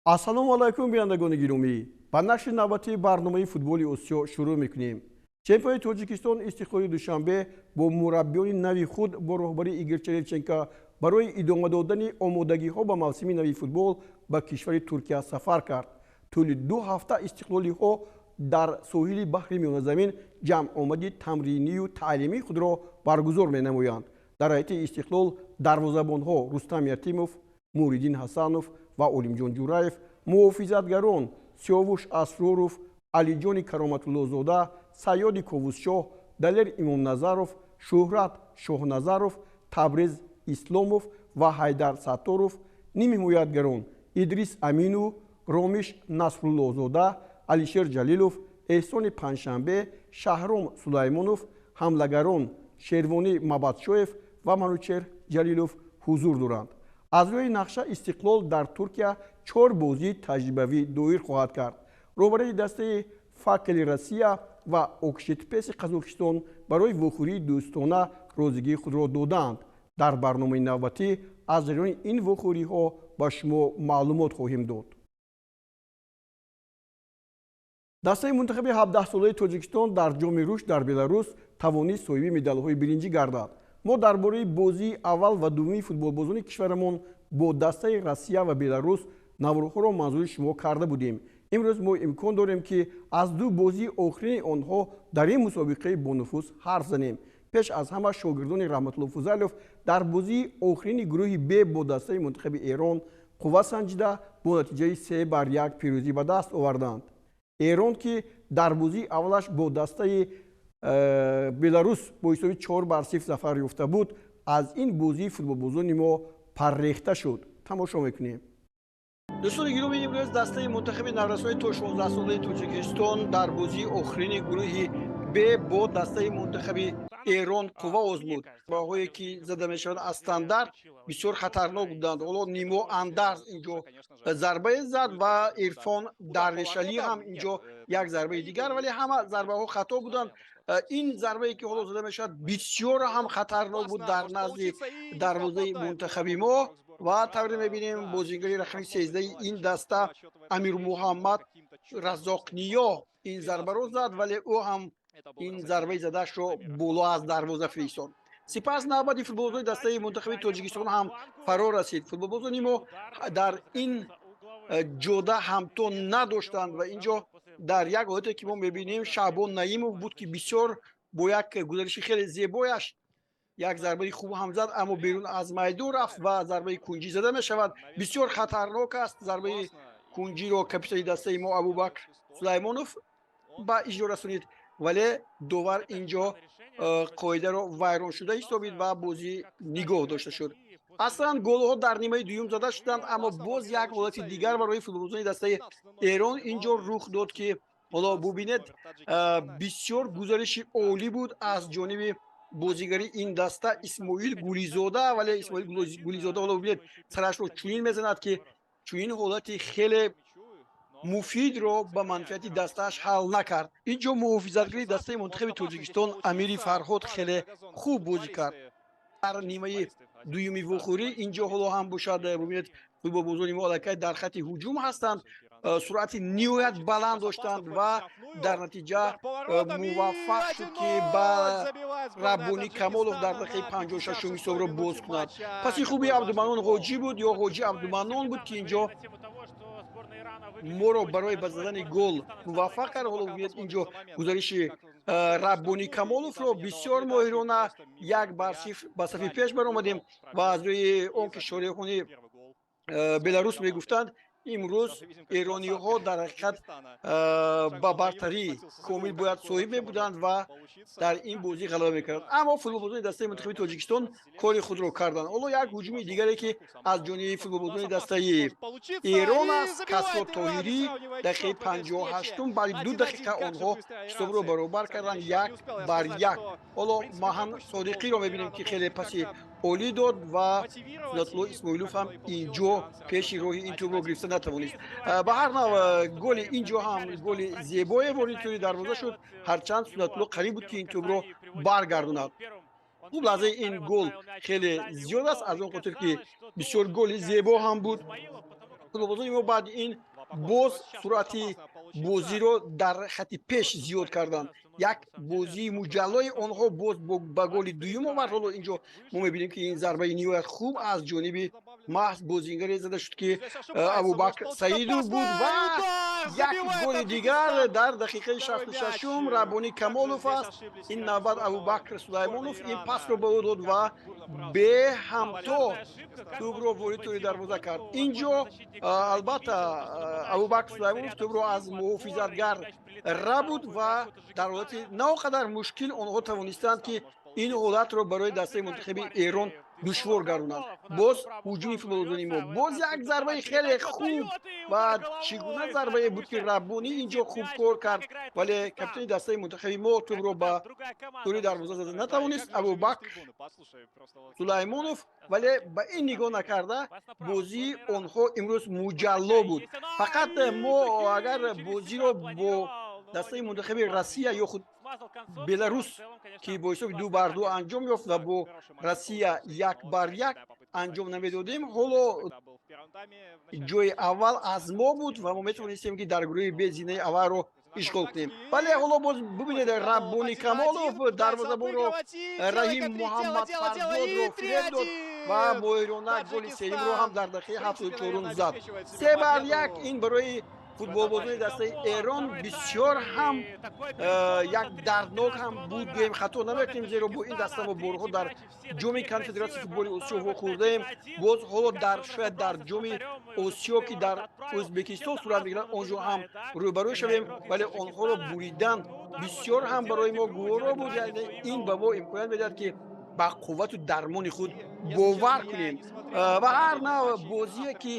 ассалому алайкум бинандагони гиромӣ. Ба нашри навбати барномаи футболи Осиё шурӯъ мекунем. Чемпиони Тоҷикистон Истиқлоли Душанбе бо мураббиёни нави худ бо роҳбарии Игор Черевченко барои идома додани омодагиҳо ба мавсими нави футбол ба кишвари Туркия сафар кард. Тӯли 2 ҳафта истиқлолиҳо дар соҳили баҳри Миёназамин ҷамъомади тамринию таълимии худро баргузор менамоянд. Дар ҳайати Истиқлол дарвозабонҳо Рустам Ятимов, Муриддин Ҳасанов ва Олимҷон Ҷураев, муҳофизатгарон Сиёвуш Асроров, Алиҷони Кароматуллозода, Саёди Ковусшоҳ, Далер Имомназаров, Шӯҳрат Шоҳназаров, Табриз Исломов ва Ҳайдар Сатторов, ними ҳимоятгарон Идрис Амину, Ромиш Насруллозода, Алишер Ҷалилов, Эҳсони Панҷшанбе, Шаҳром Сулаймонов, ҳамлагарон Шервонӣ Мабадшоев ва Манучер Ҷалилов ҳузур доранд. аз рӯи нақша Истиқлол дар Туркия 4 бозии таҷрибавӣ доир хоҳад кард. роҳбари дастаи Факели Россия ва Окшетпеси Қазоқистон барои вохӯрии дӯстона розигии худро доданд. дар барномаи навбатӣ аз ҷараёни ин вохӯриҳо ба шумо маълумот хоҳем дод. дастаи мунтахаби 17-солаи Тоҷикистон дар ҷоми рушд дар Беларус тавонист соҳиби медалҳои биринҷӣ гардад. мо дар бораи бозии аввал ва дуввуми футболбозони кишварамон бо дастаи Россия ва Беларус наврҳоро манзури шумо карда будем. имрӯз мо имкон дорем ки аз ду бозии охирини онҳо дар ин мусобиқаи бонуфуз ҳарф занем. пеш аз ҳама шогирдони Раҳматулло Фузалиёв дар бозии охирини гурӯҳи Б бо дастаи мунтахаби Эрон қувва санҷида бо натиҷаи 3-1 пирӯзӣ ба даст оварданд. Эрон ки дар бозии аввалаш бо дастаи Беларус бо ҳисоби 4-0 зафар ёфта буд, аз ин бозии футболбозони мо паррехта шуд. тамошо мекунем. дӯстони гироми, имрӯз дастаи мунтахаби наврасони то 16-солаи Тоҷикистон дар бозии охирини гурӯҳи Б бо дастаи мунтахаби Эрон қувва озмуд. Баҳое ки зада мешаванд аз стандарт бисёр хатарнок буданд. ҳоло Нимо Андарз инҷо зарбае зад ва Ирфон Дарвешалӣ ҳам инҷо як зарбаи дигар, вале ҳама зарбаҳо хато буданд. ин зарбае ки ҳоло зада мешавад бисёр ҳам хатарнок буд дар назди дарвозаи мунтахаби мо. ва тавре мебинем бозигари рақами 13 ин даста Амирмуҳаммад Разоқниё ин зарбаро зад, вале ӯ ҳам ин зарбаи задашро боло аз дарвоза фиристонд. сипас навбати футболбозони дастаи мунтахаби Тоҷикистон ҳам фаро расид. футболбозони мо дар ин ҷода ҳамтон надоштанд ва инҷо дар як ҳолате ки мо мебинем Шаъбон Наимов буд ки бисёр бо як гузариши хеле зебояш як зарбаи хуб ҳам зад, аммо берун аз майдон рафт ва зарбаи кунҷӣ зада мешавад. бисёр хатарнок аст. зарбаи кунҷиро капитани дастаи мо Абубакр Сулаймонов ба иҷро расонид, вале довар инҷо қоидаро вайроншуда ҳисобид ва бозӣ нигоҳ дошта шуд. аслан голҳо дар нимаи дуюм зада шуданд, аммо боз як ҳолати дигар барои футболбозони дастаи Эрон инҷо рух дод ки ҳоло бубинед бисёр гузариши олӣ буд аз ҷониби бозигари ин даста Исмоил Гулизода, вале Исмоил Гулизода ҳоло бубинед сарашро чунин мезанад ки чунин ҳолати хеле муфидро ба манфиати дастааш ҳал накард. инҷо муҳофизатгари дастаи мунтахаби Тоҷикистон Амири Фарҳод хеле хуб бозӣ кард. дар нимаи дуюми вохӯрӣ инҷо ҳоло ҳам бошад бубинед футболбозони мо аллакай дар хати ҳуҷум ҳастанд, суръати ниҳоят баланд доштанд ва дар натиҷа муваффақ шуд ки ба Раббони Камолов дар дақиқаи 56 ҳисобро боз кунад. паси хуби Абдуманон Ҳоҷӣ буд ё Ҳоҷӣ Абдуманон буд ки инҷо моро барои ба задани гол муваффақ кард. ҳоло бубинед инҷо гузариши Раббони Камоловро бисёр моҳирона 1-0 ба сафи пеш баромадем ва аз рӯи он ки шорехони Беларус мегуфтанд, имрӯз эрониҳо дар ҳақиқат ба бартарӣ комил бояд соҳиб мебуданд ва дар ин бозӣ ғалаба мекарданд. аммо футболбозони дастаи мунтахаби Тоҷикистон кори худро карданд. ҳоло як ҳуҷуми дигаре ки аз ҷониби футболбозони дастаи Эрон аст. Касрот Тоҳирӣ дақиқаи 58 баъди 2 дақиқа онҳо ҳисобро баробар карданд 1-1. ҳоло Маҳан Содиқиро мебинем ки хеле паси олӣ дод ва Сунатулло Исмоилов ҳам инҷо пеши роҳи ин тӯбро гирифта натавонист. ба ҳар нав голи инҷо ҳам голи зебое ворид тӯри дарвоза шуд, ҳарчанд Сунатулло қариб буд ки ин тӯбро баргардонад. хуб лаҳзаи ин гол хеле зиёд аст, аз он хотир ки бисёр голи зебо ҳам буд. футболбозони мо баъди ин боз суръати бозиро дар хатти пеш зиёд карданд. як бозии муҷаллои онҳо боз ба голи дуюм омад. ҳоло инҷо мо мебинем ки ин зарбаи ниҳоят хуб аз ҷониби маҳз бозингаре зада шуд ки абубакр саидов буд ва як голи дигар дар дақиқаи 66-ум раббони камолов аст. ин навбат абубакр сулаймонов ин пасро ба ӯ дод ва беҳамто тӯбро ворид тӯри дарвоза кард. инҷо албатта абубакр сулаймонов тӯбро аз муҳофизатгар рабуд ва дар ҳолати на он қадар мушкил онҳо тавонистанд ки ин ҳолатро барои дастаи мунтахаби Эрон душвор гардонанд. боз ҳуҷуми футболбозони мо боз як зарбаи хеле хуб ва чӣ гуна зарбае буд ки раббонӣ инҷо хуб кор кард, вале капитани дастаи мунтахаби мо тӯбро ба тӯри дарвоза зада натавонист. Абубакр Сулаймонов вале ба ин нигоҳ накарда бозии онҳо имрӯз муҷалло буд. Фақат мо агар бозиро бо дастаи мунтахаби Россия ё худ Беларус ки бо ҳисоби 2-2 анҷом ёфт ва бо Россия 1-1 анҷом намедодем, ҳоло ҷои аввал аз мо буд ва мо метавонистем ки дар гурӯҳи Б зинаи аввалро ишғол кунем. Вале ҳоло боз бубинед Раббони Камолов дарвозабонро Раҳим Муҳаммадфарзодро фиреб дод ва моҳирона голи сеюмро ҳам дар дақиқаи 74 зад. 3-1 ин барои футболбозони дастаи Эрон бисёр ҳам як дарднок ҳам буд. гӯем хато намекунем, зеро бо ин даста мо борҳо дар ҷоми конфедератсияи футболи Осиё вохӯрдаем. боз ҳоло шояд дар ҷоми Осиё ки дар Ӯзбекистон сурат мегирад онҷо ҳам рӯбарӯ шавем, вале онҳоро буридан бисёр ҳам барои мо гуворо буд. яъне ин ба мо имконият медиҳад ки ба қуввату дармони худ бовар кунем ва ҳар нав бозие ки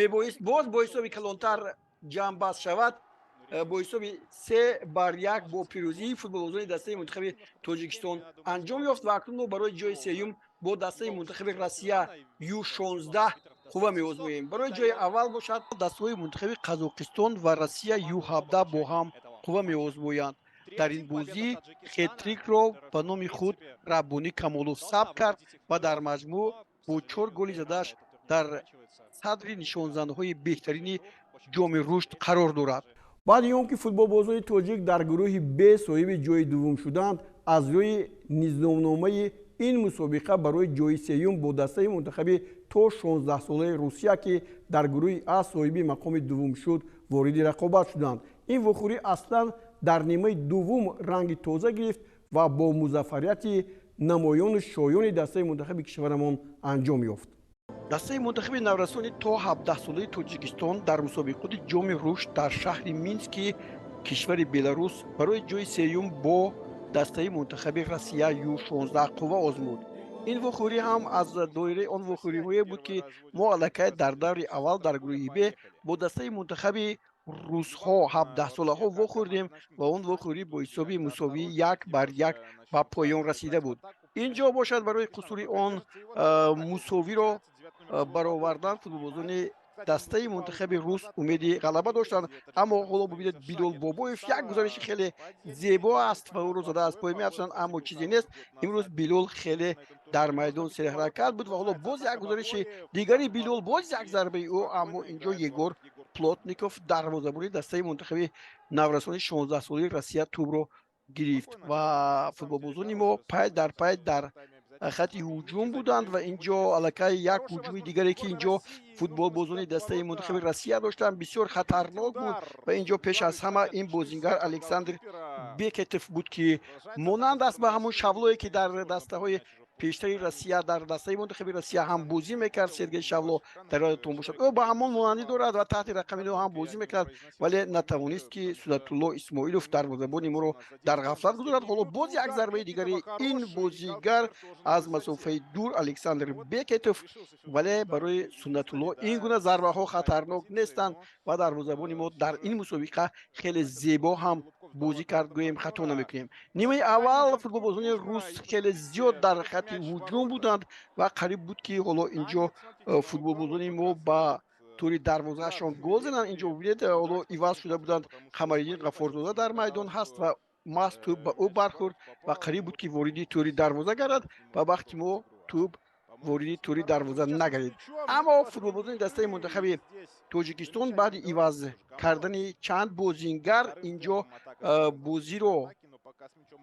мебоист боз бо ҳисоби калонтар ҷамъбаст шавад, бо ҳисоби 3-1 бо пирӯзии футболбозони дастаи мунтахаби Тоҷикистон анҷом ёфт ва акнун мо барои ҷои сеюм бо дастаи мунтахаби Россия Ю-16 қувва меозмоем. барои ҷои аввал бошад дастаҳои мунтахаби Қазоқистон ва Россия Ю-17 бо ҳам қувва меозмоянд. дар ин бозӣ хетрикро ба номи худ Раббони Камолов сабт кард ва дар маҷмӯъ бо 4 голи задааш дар садри нишонзанҳои беҳтарини ҷоми рушд қарор дорад. баъди он ки футболбозони тоҷик дар гурӯҳи Б соҳиби ҷои дуввум шуданд, аз рӯи низномномаи ин мусобиқа барои ҷои сеюм бо дастаи мунтахаби то 16-солаи Русия ки дар гурӯҳи А соҳиби мақоми дуввум шуд вориди рақобат шуданд. ин вохӯрӣ аслан дар нимаи дуввум ранги тоза гирифт ва бо музаффарияти намоёну шоёни дастаи мунтахаби кишварамон анҷом ёфт. дастаи мунтахаби наврасони то 17-солаи Тоҷикистон дар мусобиқоти ҷоми рушд дар шаҳри Мински кишвари Беларус барои ҷои сеюм бо дастаи мунтахаби Россия Ю-16 қувва озмуд. ин вохӯрӣ ҳам аз доираи он вохӯриҳое буд ки мо аллакай дар даври аввал дар гурӯҳи Б бо дастаи мунтахаби русҳо 17-солаҳо вохӯрдем ва он вохӯрӣ бо ҳисоби мусовии 1-1 ба поён расида буд. инҷо бошад барои қусури он мусовиро баровардан футболбозони дастаи мунтахаби рус умеди ғалаба доштанд, аммо ҳоло бубинед Бидол Бобоев як гузариши хеле зебо аст ва ӯро зада аз пой меафшанд, аммо чизе нест. имрӯз Билол хеле дар майдон серҳаракат буд ва ҳоло боз як гузариши дигари Билол, боз як зарбаи ӯ, аммо инҷо Егор Плотников дарвозабони дастаи мунтахаби наврасони 16-солаи Россия тӯбро гирифт ва футболбозони мо пай дар пай дар хатти ҳуҷум буданд ва инҷо аллакай як ҳуҷуми дигаре ки инҷо футболбозони дастаи мунтахаби Россия доштанд бисёр хатарнок буд ва инҷо пеш аз ҳама ин бозингар Александр Бекетов буд ки монанд аст ба ҳамон Шавлое ки дар дастаҳои пештари Россия дар дастаи мунтахаби Россия ҳам бозӣ мекард. Сергей Шавло дар ёдатон бошад, ӯ ба ҳамон монандӣ дорад ва таҳти рақами 9 ҳам бозӣ мекард, вале натавонист ки Судатулло Исмоилов дарвозабони моро дар ғафлат гузорад. ҳоло боз як зарбаи дигари ин бозигар аз масофаи дур Александр Бекетов, вале барои Суннатулло ин гуна зарбаҳо хатарнок нестанд ва дарвозабони мо дар ин мусобиқа хеле зебо ҳам бозӣ кард, гӯем хато намекунем. нимаи аввал футболбозони рус хеле зиёд дар хатти ҳуҷум буданд ва қариб буд ки ҳоло инҷо футболбозони мо ба тӯри дарвозаашон гол зананд. инҷо бубинед ҳоло иваз шуда буданд. Қамариддин Ғаффорзода дар майдон ҳаст ва маҳз тӯб ба ӯ бархӯрд ва қариб буд ки вориди тӯри дарвоза гардад ва вақти мо тӯб вориди тури дарвоза нагардид. Аммо футболбозони дастаи мунтахаби тоҷикистон баъди иваз кардани чанд бозингар инҷо бозиро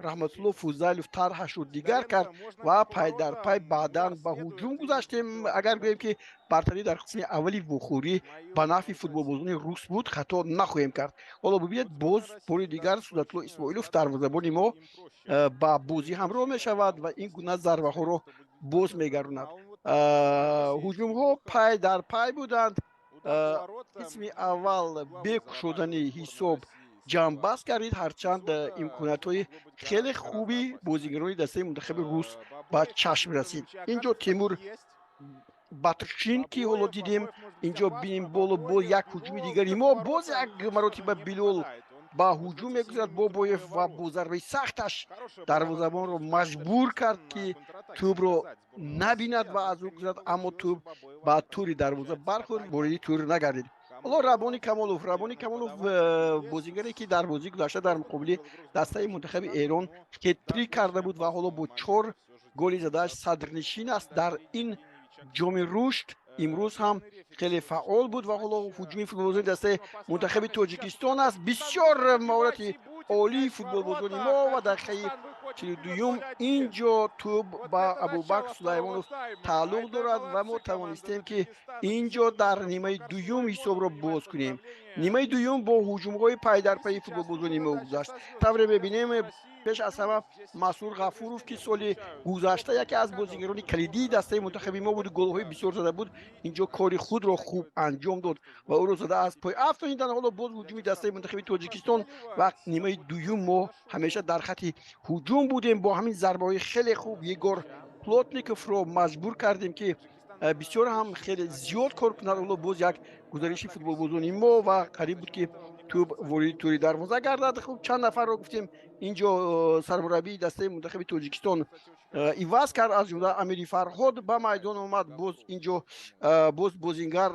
раҳматулло фузалев тарҳашро дигар кард ва пайдарпай баъдан ба ҳуҷум гузаштем. агар гӯем ки бартарӣ дар қисми аввали вухӯрӣ ба нафъи футболбозони рус буд хато нахоҳем кард. ҳоло бубинед боз бори дигар Судатулло Исмоилов дарвозабони мо ба бозӣ ҳамроҳ мешавад ва ин гуна зарбаҳоро боз мегаронад. ҳуҷумҳо пай дар пай буданд. қисми аввал бе кушодани ҳисоб ҷамъбаст гардид, ҳарчанд имкониятҳои хеле хуби бозигарони дастаи мунтахаби рус ба чашм расид. инҷо Тимур Батршин ки ҳоло дидем, инҷо бинем боло бо як ҳуҷуми дигари мо боз як маротиба Билол ба ҳуҷум мегузарад. Бобоев ва бо зарбаи сахташ дарвозабонро маҷбур кард ки тӯбро набинад ва аз ӯ гузарад, аммо тӯб ба тури дарвоза бархӯрд, вориди тур нагардид. ҳоло Рабони Камолов бозигаре ки дар бозии гузашта дар муқобили дастаи мунтахаби Эрон хет-трик карда буд ва ҳоло бо 4 голи задааш садрнишин аст дар ин ҷоми рушд. имрӯз ҳам хеле фаъол буд ва ҳоло ҳуҷуми футболбозони дастаи мунтахаби Тоҷикистон аст. бисёр маҳорати олии футболбозони мо ва дақиқаи 42 инҷо тӯб ба Абубакр Сулаймонов тааллуқ дорад ва мо тавонистем ки инҷо дар нимаи дуюм ҳисобро боз кунем. нимаи дуюм бо ҳуҷумҳои пайдарпайи футболбозони мо гузашт. тавре мебинем пеш аз ҳама Масур Ғафуров ки соли гузашта яке аз бозигарони калидии дастаи мунтахаби мо буд, голҳои бисёр зада буд, инҷо кори худро хуб анҷом дод ва ӯро зада аз пой афтонидан. ҳоло боз ҳуҷуми дастаи мунтахаби Тоҷикистон ва нимаи дуюм мо ҳамеша дар хати ҳуҷум будем. бо ҳамин зарбаҳои хеле хуб Егор Плотниковро маҷбур кардем ки бисёр ҳам хеле зиёд кор кунад. ҳоло боз як гузариши футболбозони мо ва қариб буд ки тӯб вориди тури дарвоза гардад. хуб чанд нафарро гуфтем. инҷо сармураббии дастаи мунтахаби Тоҷикистон иваз кард, аз ҷумла Амири Фарҳод ба майдон омад. боз инҷо боз бозингар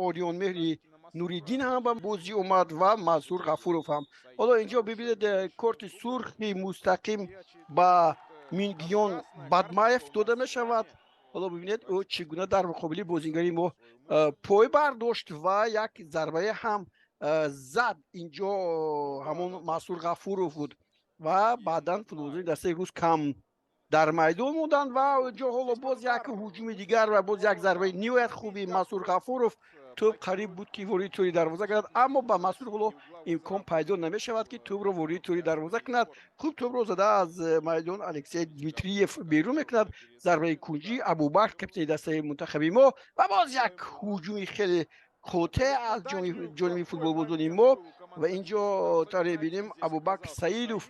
Орёнмеҳри Нуриддин ҳам ба бозӣ омад ва Мансур Ғафуров ҳам. ҳоло инҷо бибинед корти сурхи мустақим ба Мингиён Бадмаев дода мешавад. ҳоло бибинед ӯ чӣ гуна дар муқобили бозингари мо пой бардошт ва як зарбае ҳам зад. инҷо ҳамон Масур Ғафуров буд ва баъдан футболбозони дастаи рус кам дар майдон монданд ва ҷо ҳоло боз як ҳуҷуми дигар ва боз як зарбаи ниҳоят хуби Масур Ғафуров. тӯб қариб буд ки вориди тури дарвоза гардад, аммо ба Масур ҳоло имкон пайдо намешавад ки тӯбро вориди тури дарвоза кунад. хуб тӯбро зада аз майдон Алексей Дмитриев берун мекунад. зарбаи кунҷи Абубакр капитани дастаи мунтахаби мо ва боз як ҳуҷуми хеле хотеъ аз ҷониби футболбозони мо ва инҷо тавре бинем Абубакр Саидов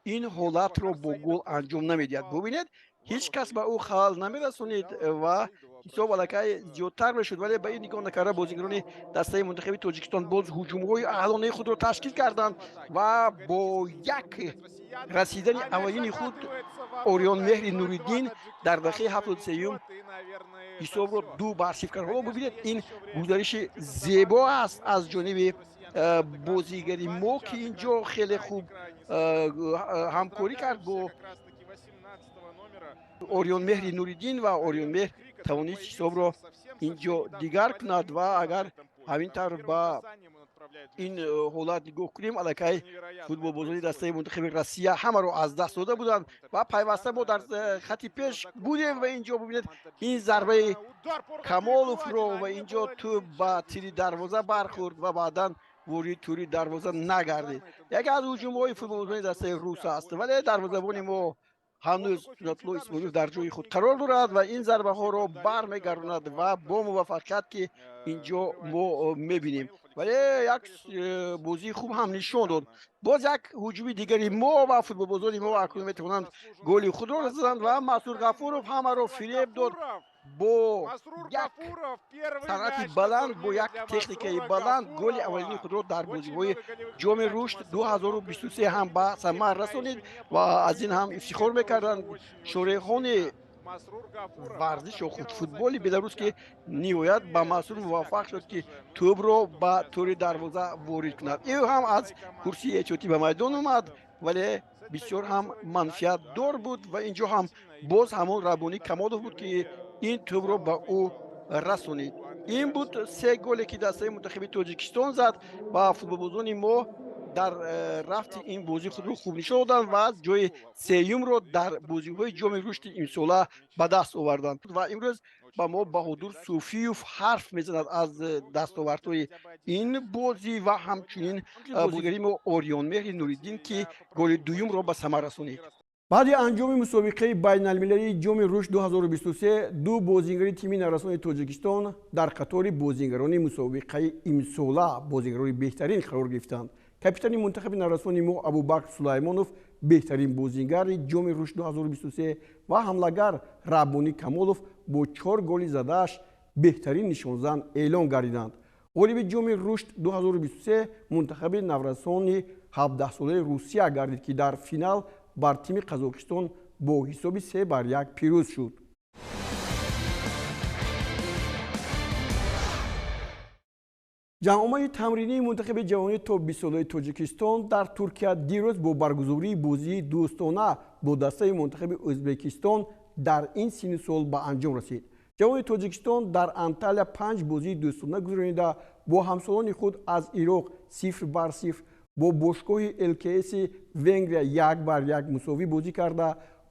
ин ҳолатро бо гол анҷом намедиҳад. бубинед ҳеҷ кас ба ӯ халал намерасонид ва ҳисоб аллакай зиёдтар мешуд, вале ба ин нигоҳ накарда бозигарони дастаи мунтахаби Тоҷикистон боз ҳуҷумҳои аълонаи худро ташкил карданд ва бо як расидани аввалини худ Орёнмеҳри Нуриддин дар дақиқаи 73 ҳисобро 2-0 кард. ҳоло бубинед ин гузариши зебо аст аз ҷониби бозигари мо ки инҷо хеле хуб ҳамкорӣ кард бо Орёнмеҳри Нуриддин ва Орёнмеҳр тавонист ҳисобро инҷо дигар кунад ва агар ҳамин тавр ба ин ҳолат нигоҳ кунем, аллакай футболбозони дастаи мунтахаби Россия ҳамаро аз даст дода буданд ва пайваста мо дар хати пеш будем ва инҷо бубинед ин зарбаи Камоловро ва инҷо тӯб ба тири дарвоза бархӯрд ва баъдан вориди тури дарвоза нагардид. яке аз ҳуҷумҳои футболбозони дастаи рус аст, вале дарвозабони мо ҳанӯз Судатулло Исмоилов дар ҷои худ қарор дорад ва ин зарбаҳоро бармегаронад ва бо муваффақият ки инҷо мо мебинем. вале як бозии хуб ҳам нишон дод. боз як ҳуҷуми дигари мо ва футболбозони мо акнун метавонанд голи худро расонанд ва Масур Ғафуров ҳамаро фиреб дод бо як санъати баланд, бо як техникаи баланд голи аввалини худро дар бозиҳои ҷоми рушд 2023 ҳам ба самар расонид ва аз ин ҳам ифтихор мекарданд шорехони варзишу футболи беларус ки ниҳоят ба Масур муваффақ шуд ки тӯбро ба тури дарвоза ворид кунад. ӯ ҳам аз курсии эҳтиётӣ ба майдон омад, вале бисёр ҳам манфиатдор буд ва инҷо ҳам боз ҳамон Раббони Камолов буд ки ин тӯбро ба ӯ расонид. ин буд се голе ки дастаи мунтахаби Тоҷикистон зад ва футболбозони мо дар рафти ин бозӣ худро хуб нишон доданд ва ҷои сеюмро дар бозиҳои ҷоми рушди имсола ба даст оварданд. Ва имрӯз ба мо Баҳодур Суфиев ҳарф мезанад аз дастовардҳои ин бозӣ ва ҳамчунин бозигари мо Ориёнмеҳри Нуриддин ки голи дуюмро ба самар расонид. баъди анҷоми мусобиқаи байналмилалии ҷоми рушд 2023 ду бозингари тими нарасони Тоҷикистон дар қатори бозингарони мусобиқаи имсола бозингарони беҳтарин қарор гирифтанд. капитани мунтахаби нарасони мо Абубакр Сулаймонов беҳтарин бозингари ҷоми рушд 2023 ва ҳамлагар Раббони Камолов бо 4 голи задааш беҳтарин нишонзан эълон гардиданд. ғолиби ҷоми рушд 2023 мунтахаби наврасони 17-солаи Русия гардид ки дар финал бар тими Қазоқистон бо ҳисоби 3-1 пирӯз шуд. ҷамъомаи тамринии мунтахаби ҷавони то 20 солаи Тоҷикистон дар Туркия дирӯз бо баргузории бозии дӯстона бо дастаи мунтахаби Ӯзбекистон дар ин синни сол ба анҷом расид. ҷавони Тоҷикистон дар Анталия 5 бозии дӯстона гузаронида бо ҳамсолони худ аз Ироқ 0-0, бо бошгоҳи ЛКС Венгрия 1-1 мусовӣ бозӣ карда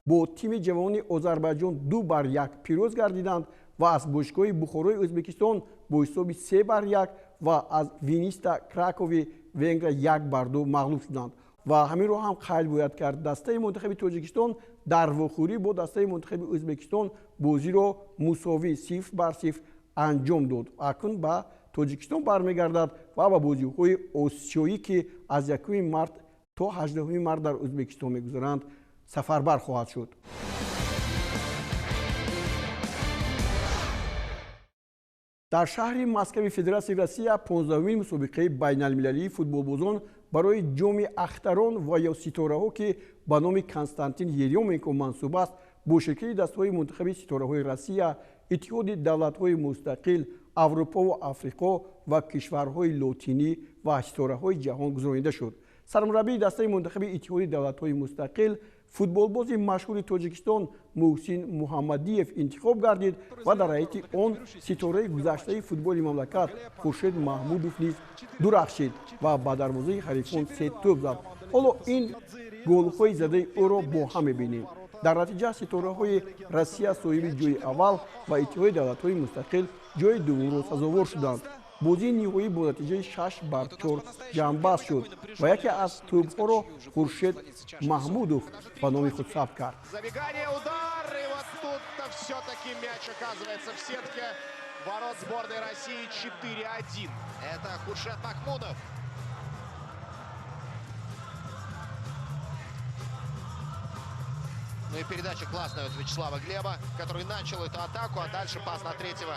бо тими ҷавони Озарбойҷон 2-1 пирӯз гардиданд ва аз бошгоҳи Бухорои Ӯзбекистон бо ҳисоби 3-1 ва аз Виниста Кракови Венгрия 1-2 мағлуб шуданд. ва ҳаминро ҳам қайд бояд кард дастаи мунтахаби Тоҷикистон дар вохӯрӣ бо дастаи мунтахаби Ӯзбекистон бозиро мусовӣ 0-0 анҷом дод. акнун ба Тоҷикистон бармегардад ва ба бозиҳои осиёӣ ки аз 1 март то 18 март дар Ӯзбекистон мегузаранд сафарбар хоҳад шуд. дар шаҳри Москваи Федератсияи Россия 15-умин мусобиқаи байналмилалии футболбозон барои ҷоми ахтарон ва ё ситораҳо ки ба номи Константин Ерёменко мансуб аст бо ширкати дастаҳои мунтахаби ситораҳои Россия, иттиҳоди давлатҳои мустақил, Аврупо ва Африқо ва кишварҳои лотинӣ ва ситораҳои ҷаҳон гузаронида шуд. сармураббии дастаи мунтахаби иттиҳоди давлатҳои мустақил футболбози машҳури Тоҷикистон Муҳсин Муҳаммадиев интихоб гардид ва дар ҳайати он ситораи гузаштаи футболи мамлакат Хуршед Маҳмудов низ дурахшид ва ба дарвозаи ҳарифон 3 тӯб зад. ҳоло ин голҳои задаи ӯро бо ҳам мебинем. дар натиҷа ситораҳои Россия соҳиби ҷойи аввал ва иттиҳоди давлатҳои мустақил ҷойи дуввумро сазовор шуданд. бозии ниҳоӣ бо натиҷаи 6-4 ҷамъбаст шуд ва яке аз тӯбҳоро Хуршед Маҳмудов ба номи худ сабт кард. Ворот сборной России 4-1. Это Хуршед Махмудов. Ну и передача классная от Вячеслава Глеба, который начал эту атаку, а дальше пас на третьего.